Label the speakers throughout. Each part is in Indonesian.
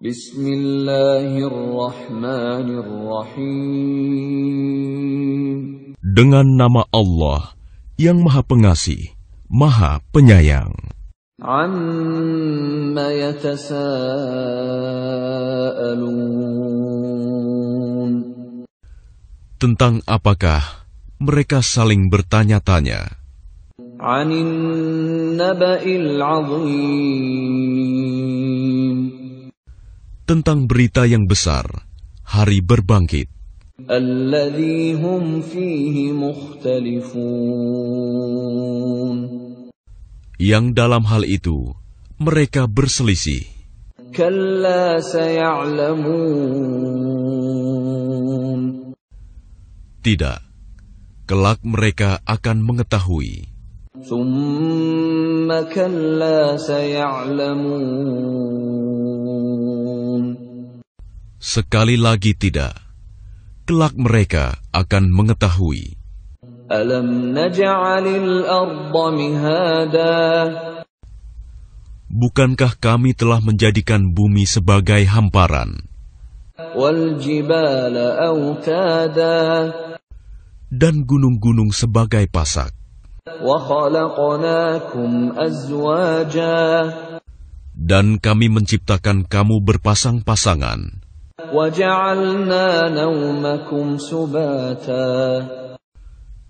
Speaker 1: Bismillahirrahmanirrahim.
Speaker 2: Dengan nama Allah yang Maha Pengasih, Maha Penyayang.
Speaker 1: Amma yatasaalun.
Speaker 2: Tentang apakah mereka saling bertanya-tanya?
Speaker 1: 'Anin naba'il 'azim.
Speaker 2: Tentang berita yang besar, hari berbangkit.
Speaker 1: Alladzi hum fihi mukhtalifun.
Speaker 2: Yang dalam hal itu mereka berselisih.
Speaker 1: Kalla saya'lamun.
Speaker 2: Tidak, kelak mereka akan mengetahui.
Speaker 1: Tsumma kalla saya'lamun.
Speaker 2: Sekali lagi tidak, kelak mereka akan mengetahui.
Speaker 1: Alam naj'alil arda mihada.
Speaker 2: Bukankah kami telah menjadikan bumi sebagai hamparan?
Speaker 1: Wal jibala autada.
Speaker 2: Dan gunung-gunung sebagai pasak.
Speaker 1: Wa khalaqnakum azwaja.
Speaker 2: Dan kami menciptakan kamu berpasang-pasangan.
Speaker 1: Wa ja'alna naumakum subata.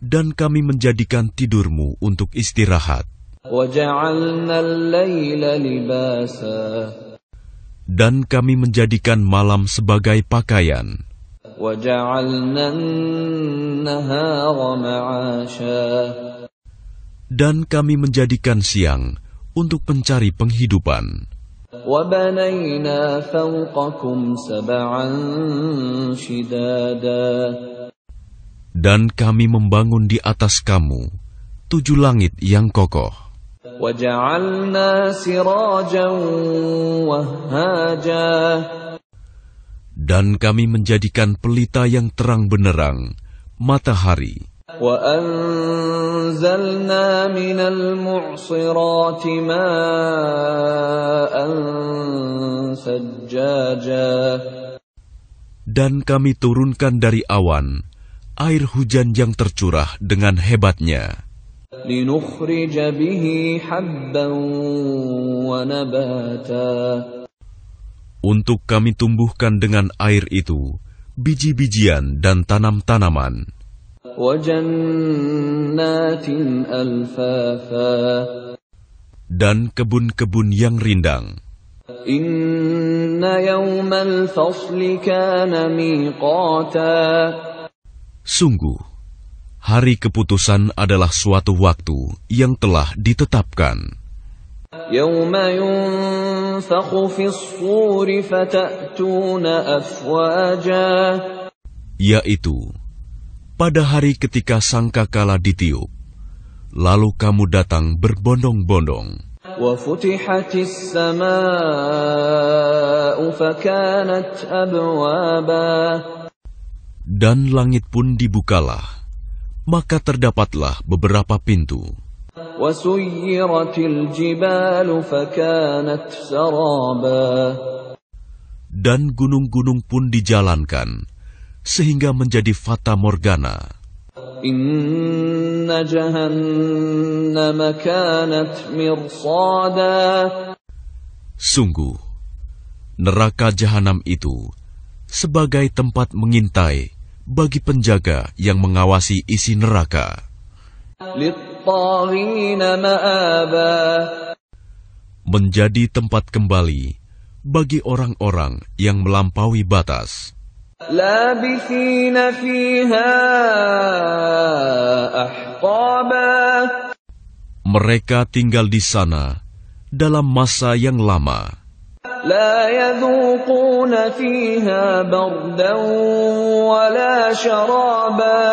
Speaker 2: Dan kami menjadikan tidurmu untuk istirahat.
Speaker 1: Wa ja'alna al-laila libasa.
Speaker 2: Dan kami menjadikan malam sebagai pakaian.
Speaker 1: وَجَعَلْنَا النَّهَارَ مَعَاشًا.
Speaker 2: Dan kami menjadikan siang untuk mencari penghidupan.
Speaker 1: وَبَنَيْنَا فَوْقَكُمْ سَبْعًا شِدَادًا.
Speaker 2: Dan kami membangun di atas kamu 7 langit yang kokoh.
Speaker 1: وَجَعَلْنَا سِرَاجًا وَهَّاجًا.
Speaker 2: Dan kami menjadikan pelita yang terang benderang, matahari.
Speaker 1: وَأَنزَلْنَا مِنَ الْمُعْصِرَاتِ مَاءً ثَجَّاجًا.
Speaker 2: Dan kami turunkan dari awan air hujan yang tercurah dengan hebatnya.
Speaker 1: لِنُخْرِجَ بِهِ حَبًّا وَنَبَاتًا.
Speaker 2: Untuk kami tumbuhkan dengan air itu biji-bijian dan tanam-tanaman.
Speaker 1: وَجَنَّاتٍ أَلْفَافًا.
Speaker 2: Dan kebun-kebun yang rindang.
Speaker 1: إِنَّ يَوْمَ الْفَصْلِ كَانَ مِيقَاتًا. Sungguh,
Speaker 2: hari keputusan adalah suatu waktu yang telah ditetapkan.
Speaker 1: يَوْمَ يُنفَخُ فِي الصُّورِ فَتَأْتُونَ أَفْوَاجًا.
Speaker 2: Yaitu, pada hari ketika sangkakala ditiup, lalu kamu datang berbondong-bondong.
Speaker 1: وَفُتِحَتِ السَّمَاءُ فَكَانَتْ أَبْوَابًا.
Speaker 2: Dan langit pun dibukalah, maka terdapatlah beberapa pintu.
Speaker 1: وَسُيِّرَتِ الْجِبَالُ فَكَانَتْ سَرَابًا.
Speaker 2: Dan gunung-gunung pun dijalankan, sehingga menjadi fata morgana.
Speaker 1: إِنَّ جَهَنَّمَ كَانَتْ مِرْصَادًا.
Speaker 2: Sungguh, neraka jahanam itu sebagai tempat mengintai bagi penjaga yang mengawasi isi neraka.
Speaker 1: لِلطَّاغِينَ مَآبًا.
Speaker 2: Menjadi tempat kembali bagi orang-orang yang melampaui batas.
Speaker 1: لَابِثِينَ فِيهَا أَحْقَابًا.
Speaker 2: Mereka tinggal di sana dalam masa yang lama.
Speaker 1: لَا يَذُوقُونَ فِيهَا بَرْدًا وَلَا شَرَابًا.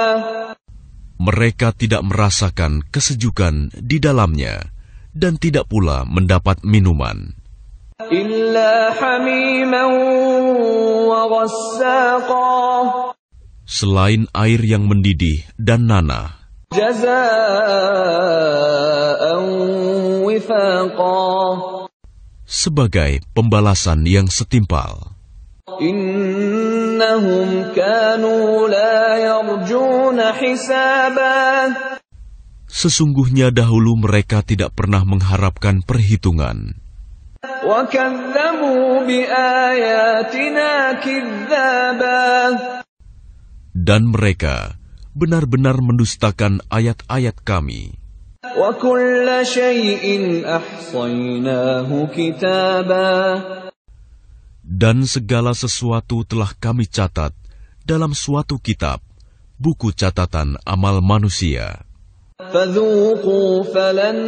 Speaker 2: Mereka tidak merasakan kesejukan di dalamnya dan tidak pula mendapat minuman.
Speaker 1: إِلَّا حَمِيمًا وَغَسَّاقًا.
Speaker 2: Selain air yang mendidih dan nanah.
Speaker 1: جَزَاءً وِفَاقًا.
Speaker 2: sebagai pembalasan yang setimpal.
Speaker 1: Innahum kanu la yarjuna hisaba.
Speaker 2: Sesungguhnya dahulu mereka tidak pernah mengharapkan perhitungan.
Speaker 1: Wa kadzabu biayatina kidzaba.
Speaker 2: Dan mereka benar-benar mendustakan ayat-ayat kami.
Speaker 1: Wa kulla syai'in ahsaynahu kitaba.
Speaker 2: Dan segala sesuatu telah kami catat dalam suatu kitab, buku catatan amal manusia.
Speaker 1: Fadzuqu falan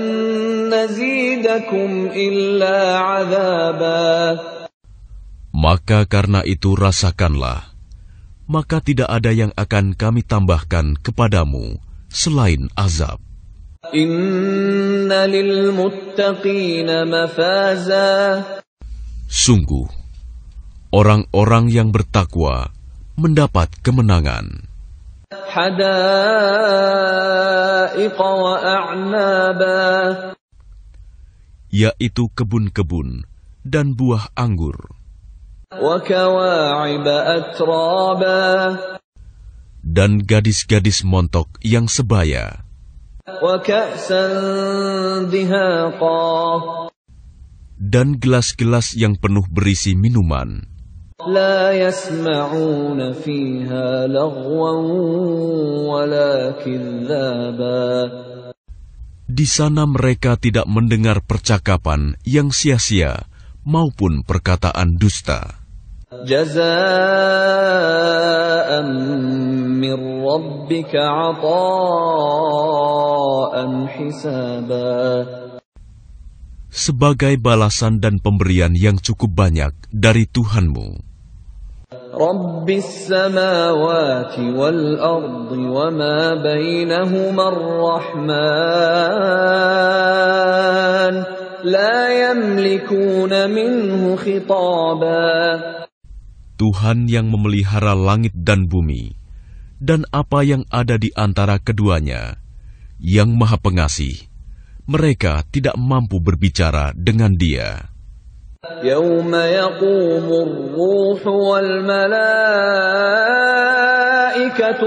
Speaker 1: nazidakum illa 'adzaba.
Speaker 2: Maka karena itu rasakanlah, maka tidak ada yang akan kami tambahkan kepadamu selain azab.
Speaker 1: Inna lil muttaqina mafaza.
Speaker 2: Sungguh, orang-orang yang bertakwa mendapat kemenangan.
Speaker 1: Hadaiqa wa a'naba.
Speaker 2: Yaitu kebun-kebun dan buah anggur.
Speaker 1: Wa kawa'iba atraba.
Speaker 2: Dan gadis-gadis montok yang sebaya.
Speaker 1: Wa ka'san dihaqa.
Speaker 2: Dan gelas-gelas yang penuh berisi minuman.
Speaker 1: La yasma'una fiha laghwan wala kidzaba.
Speaker 2: Di sana mereka tidak mendengar percakapan yang sia-sia maupun perkataan dusta.
Speaker 1: Jazaa'an min rabbika 'ataa'an hisaba.
Speaker 2: Sebagai balasan dan pemberian yang cukup banyak dari Tuhanmu.
Speaker 1: Rabbis samawati wal ardi wa ma bainahuma ar-Rahman la yamlikuna minhu khitaba.
Speaker 2: Tuhan yang memelihara langit dan bumi dan apa yang ada di antara keduanya, yang Maha Pengasih, mereka tidak mampu berbicara dengan Dia.
Speaker 1: Yauma yaqumur ruhu wal malaikatu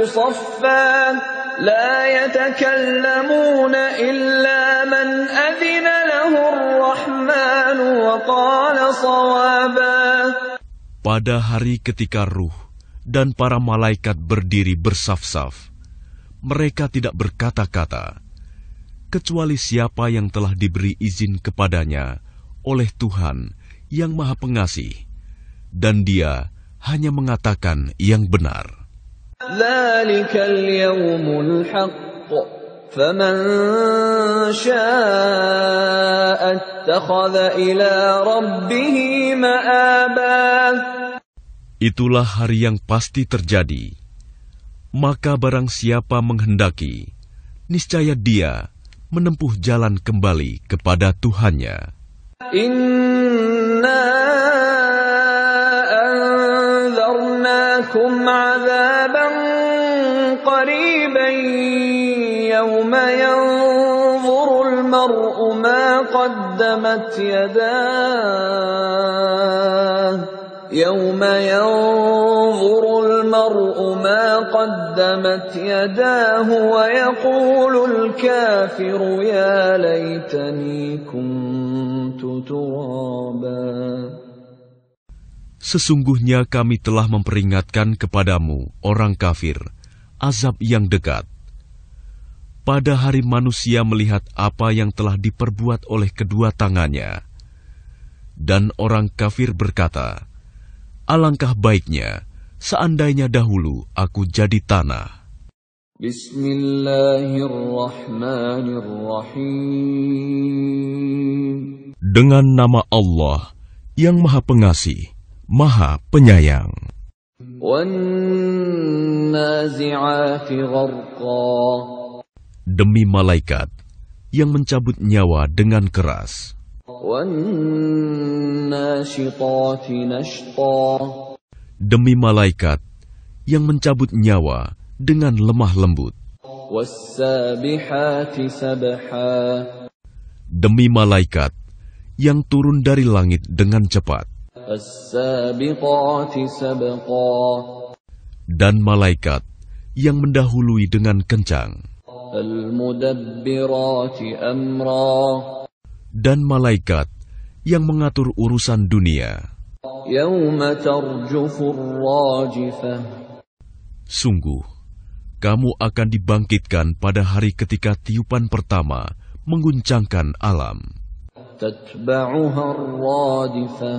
Speaker 1: saffan la yatakallamuna illa man adhina lahu ar-Rahman wa qala shawaba.
Speaker 2: Pada hari ketika ruh dan para malaikat berdiri bersaf-saf, mereka tidak berkata-kata, kecuali siapa yang telah diberi izin kepadanya oleh Tuhan yang Maha Pengasih, dan Dia hanya mengatakan yang benar.
Speaker 1: Dzalikal yaumul haqq, faman syaa'a ittakhadha ila rabbih ma'aba.
Speaker 2: Itulah hari yang pasti terjadi. Maka barang siapa menghendaki, niscaya dia menempuh jalan kembali kepada Tuhannya.
Speaker 1: Inna anzarnakum 'adzaban qariban yawma yanzurul mar'u ma qaddamat yadahu يوم ينظر المرء ما قدمت يداه ويقول الكافر يا ليتني كنت ترابا.
Speaker 2: Sesungguhnya kami telah memperingatkan kepadamu, orang kafir, azab yang dekat. Pada hari manusia melihat apa yang telah diperbuat oleh kedua tangannya. Dan orang kafir berkata, alangkah baiknya seandainya dahulu aku jadi tanah.
Speaker 1: Bismillahirrahmanirrahim.
Speaker 2: Dengan nama Allah yang Maha Pengasih, Maha Penyayang.
Speaker 1: Wan-nazi'ati gharqa.
Speaker 2: Demi malaikat yang mencabut nyawa dengan keras. Demi malaikat yang mencabut nyawa dengan lemah lembut. Demi malaikat yang turun dari langit dengan cepat,
Speaker 1: فالسابقات سبقا
Speaker 2: dan malaikat yang mendahului dengan kencang,
Speaker 1: فالمدبرات أمرا
Speaker 2: dan malaikat yang mengatur urusan dunia.
Speaker 1: يوم ترجف الراجفة
Speaker 2: Sungguh, kamu akan dibangkitkan pada hari ketika tiupan pertama mengguncangkan alam.
Speaker 1: تتبعها الرادفة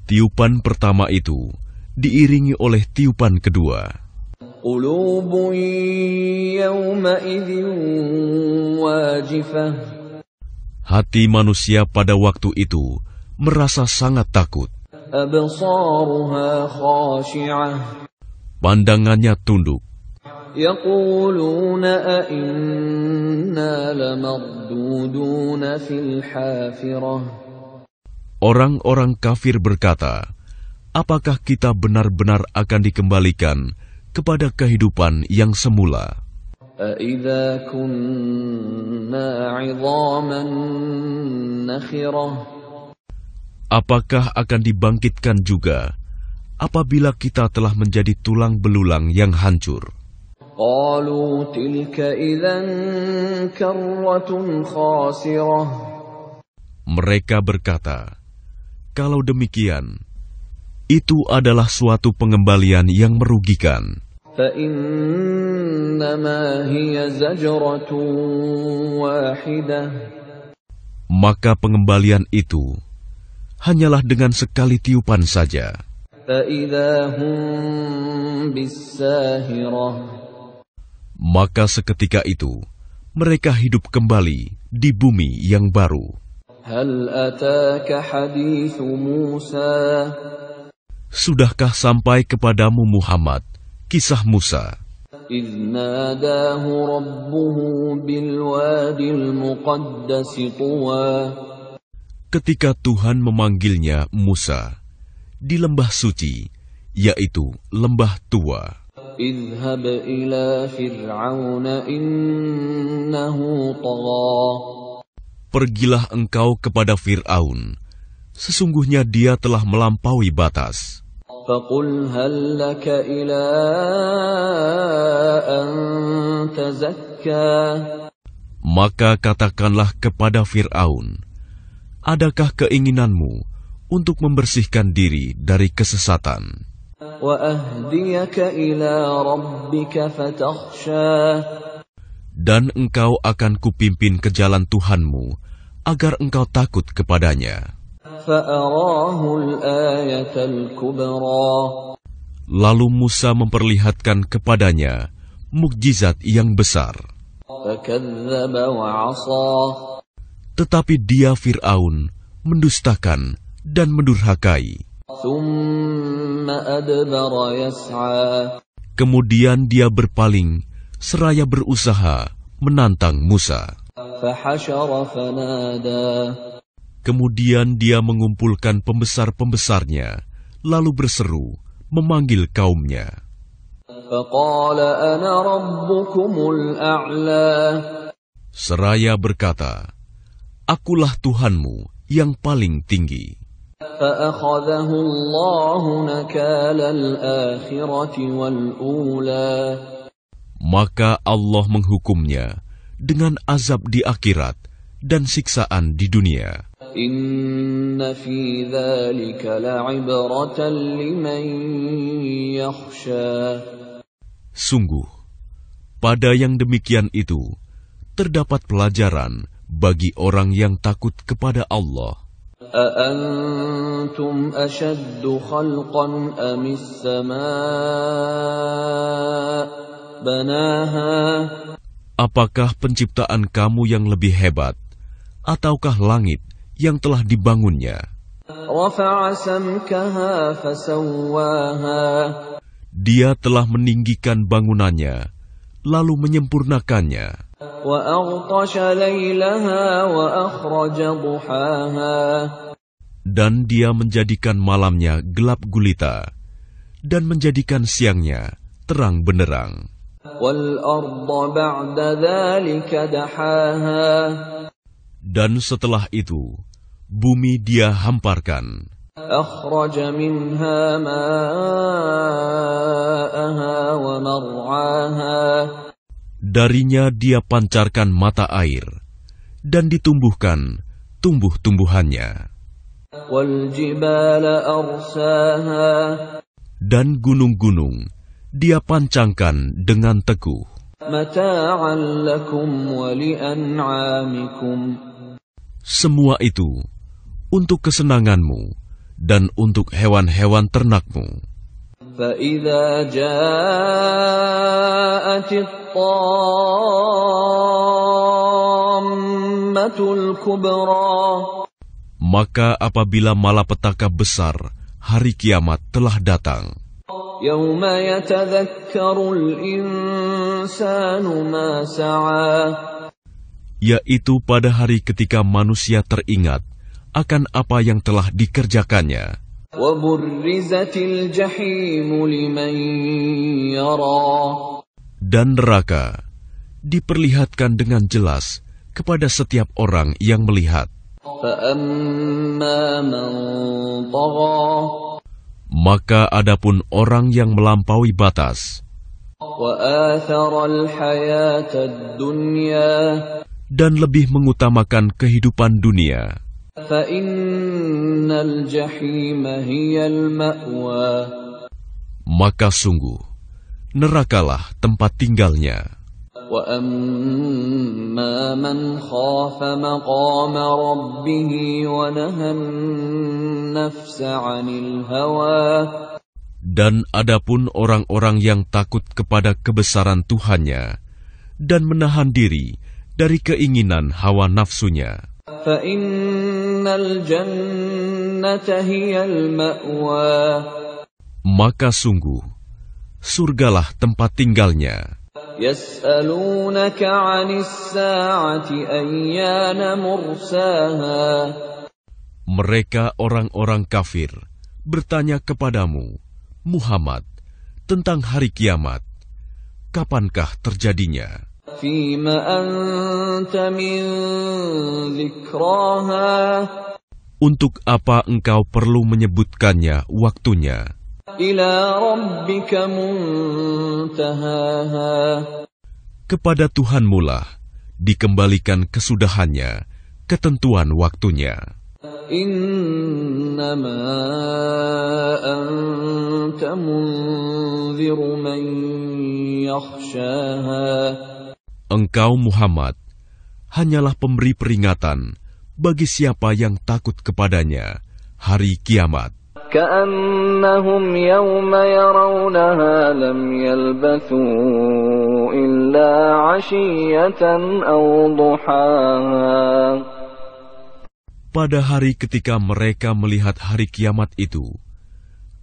Speaker 2: Tiupan pertama itu diiringi oleh tiupan kedua.
Speaker 1: قلوب يومئذ واجفة
Speaker 2: Hati manusia pada waktu itu merasa sangat takut.
Speaker 1: أبصارها خاشعة
Speaker 2: Pandangannya tunduk.
Speaker 1: يقولون أئنا لمردودون في الحافرة
Speaker 2: Orang-orang kafir berkata, apakah kita benar-benar akan dikembalikan kepada kehidupan yang semula?
Speaker 1: أَإِذَا كُنَّا عِظَامًا نَخِرَةً
Speaker 2: Apakah akan dibangkitkan juga apabila kita telah menjadi tulang belulang yang hancur?
Speaker 1: قَالُوا تِلْكَ إِذًا كَرَّةٌ خَاسِرَةٌ
Speaker 2: Mereka berkata, kalau demikian, itu adalah suatu pengembalian yang merugikan.
Speaker 1: فَإِنَّمَا هِيَ زَجْرَةٌ وَاحِدَةٌ
Speaker 2: Maka pengembalian itu hanyalah dengan sekali tiupan saja.
Speaker 1: فَإِذَا هُمْ بِالسَّاهِرَةِ
Speaker 2: Maka seketika itu, mereka hidup kembali di bumi yang baru.
Speaker 1: هَلْ أَتَاكَ حَدِيثُ مُوسَى
Speaker 2: Sudahkah sampai kepadamu Muhammad kisah Musa,
Speaker 1: إِذْ نَادَاهُ رَبُّهُ بِالْوَادِ الْمُقَدَّسِ طُوًى
Speaker 2: ketika Tuhan memanggilnya Musa di lembah suci, yaitu lembah tua.
Speaker 1: اذْهَبْ إِلَى فِرْعَوْنَ إِنَّهُ طَغَى
Speaker 2: Pergilah engkau kepada Fir'aun, sesungguhnya dia telah melampaui batas.
Speaker 1: فَقُلْ هَلْ لَكَ إِلَىٰ أَن تَزَكَّىٰ
Speaker 2: Maka katakanlah kepada Fir'aun, adakah keinginanmu untuk membersihkan diri dari kesesatan?
Speaker 1: وَأَهْدِيَكَ إِلَىٰ رَبِّكَ فَتَخْشَىٰ
Speaker 2: Dan engkau akan kupimpin ke jalan Tuhanmu, agar engkau takut kepadanya.
Speaker 1: فَأَرَاهُ الْآيَةَ الْكُبْرَىٰ
Speaker 2: Lalu Musa memperlihatkan kepadanya mukjizat yang besar.
Speaker 1: فَكَذَّبَ وَعَصَىٰ
Speaker 2: Tetapi dia Fir'aun mendustakan dan mendurhakai.
Speaker 1: ثُمَّ أَدْبَرَ يَسْعَىٰ
Speaker 2: Kemudian dia berpaling seraya berusaha menantang Musa.
Speaker 1: فَحَشَرَ فَنَادَىٰ
Speaker 2: Kemudian dia mengumpulkan pembesar-pembesarnya, lalu berseru, memanggil kaumnya.
Speaker 1: فَقَالَ أَنَا رَبُّكُمُ الْأَعْلَىٰ
Speaker 2: Seraya berkata, akulah Tuhanmu yang paling tinggi.
Speaker 1: فَأَخَذَهُ اللَّهُ نَكَالَ الْآخِرَةِ وَالْأُولَىٰ
Speaker 2: Maka Allah menghukumnya dengan azab di akhirat dan siksaan di dunia.
Speaker 1: إِنَّ فِي ذَلِكَ لَعِبْرَةً لِمَن يَخْشَىٰ
Speaker 2: Sungguh, pada yang demikian itu, terdapat pelajaran bagi orang yang takut kepada Allah.
Speaker 1: أَأَنتُمْ أَشَدُّ خَلْقًا أَمِ السَّمَاءُ بَنَاهَا
Speaker 2: Apakah penciptaan kamu yang lebih hebat, ataukah langit yang telah dibangunnya?
Speaker 1: رَفَعَ سَمْكَهَا فَسَوَّاهَا
Speaker 2: Dia telah meninggikan bangunannya, lalu menyempurnakannya.
Speaker 1: وَأَغْطَشَ لَيْلَهَا وَأَخْرَجَ ضُحَاهَا
Speaker 2: Dan dia menjadikan malamnya gelap gulita, dan menjadikan siangnya terang benderang.
Speaker 1: وَالْأَرْضَ بَعْدَ ذَلِكَ دَحَاهَا
Speaker 2: Dan setelah itu, bumi Dia hamparkan.
Speaker 1: أخرج منها ماءها ومرعاها.
Speaker 2: Darinya Dia pancarkan mata air, dan ditumbuhkan tumbuh-tumbuhannya.
Speaker 1: وَالْجِبَالَ أَرْسَاهَا.
Speaker 2: Dan gunung-gunung Dia pancangkan dengan teguh.
Speaker 1: مَتَاعًا لَكُمْ وَلِأَنْعَامِكُمْ.
Speaker 2: Semua itu untuk kesenanganmu dan untuk hewan-hewan ternakmu.
Speaker 1: فَإِذَا جَاءَتِ الطَّامَّةُ الْكُبْرَى.
Speaker 2: Maka apabila malapetaka besar hari kiamat telah datang,
Speaker 1: يَوْمَ يَتَذَكَّرُ الْإِنسَانُ مَا سَعَى.
Speaker 2: yaitu pada hari ketika manusia teringat akan apa yang telah dikerjakannya.
Speaker 1: وَبُرِّزَتِ الْجَحِيمُ لِمَنْ يَرَى.
Speaker 2: Dan neraka diperlihatkan dengan jelas kepada setiap orang yang melihat.
Speaker 1: فَأَمَّا مَنْ طَغَى.
Speaker 2: Maka adapun orang yang melampaui batas
Speaker 1: وَآثَرَ الْحَيَاةَ الدُّنْيَا.
Speaker 2: dan lebih mengutamakan kehidupan dunia,
Speaker 1: فَإِنَّ الْجَحِيمَ هِيَ الْمَأْوَى.
Speaker 2: maka sungguh nerakalah tempat tinggalnya.
Speaker 1: وَأَمَّا مَنْ خَافَ مَقَامَ رَبِّهِ وَنَهَى النَّفْسَ عَنِ الْهَوَى.
Speaker 2: Dan adapun orang-orang yang takut kepada kebesaran Tuhannya dan menahan diri dari keinginan hawa nafsunya,
Speaker 1: فَإِنَّ الْجَنَّةَ هِيَ الْمَأْوَى.
Speaker 2: maka sungguh surgalah tempat tinggalnya.
Speaker 1: يَسْأَلُونَكَ عَنِ السَّاعَةِ أَيَّانَ مُرْسَاهَا.
Speaker 2: Mereka orang-orang kafir bertanya kepadamu, Muhammad, tentang hari kiamat, kapankah terjadinya?
Speaker 1: فِيمَ أَنْتَ مِنْ ذِكْرَاهَا.
Speaker 2: Untuk apa engkau perlu menyebutkannya waktunya?
Speaker 1: إِلَى رَبِّكَ مُنْتَهَاهَا.
Speaker 2: Kepada Tuhanmu lah dikembalikan kesudahannya, ketentuan waktunya.
Speaker 1: إِنَّمَا أَنْتَ مُنْذِرُ مَنْ يَخْشَاهَا.
Speaker 2: Engkau Muhammad hanyalah pemberi peringatan bagi siapa yang takut kepadanya hari kiamat.
Speaker 1: كأنهم يوم يرونها لم يلبثوا إلا عشية أو ضحاها.
Speaker 2: Pada hari ketika mereka melihat hari kiamat itu,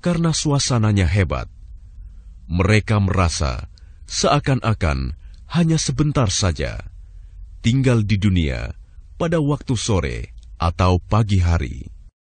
Speaker 2: karena suasananya hebat, mereka merasa seakan-akan hanya sebentar saja tinggal di dunia pada waktu sore atau pagi hari.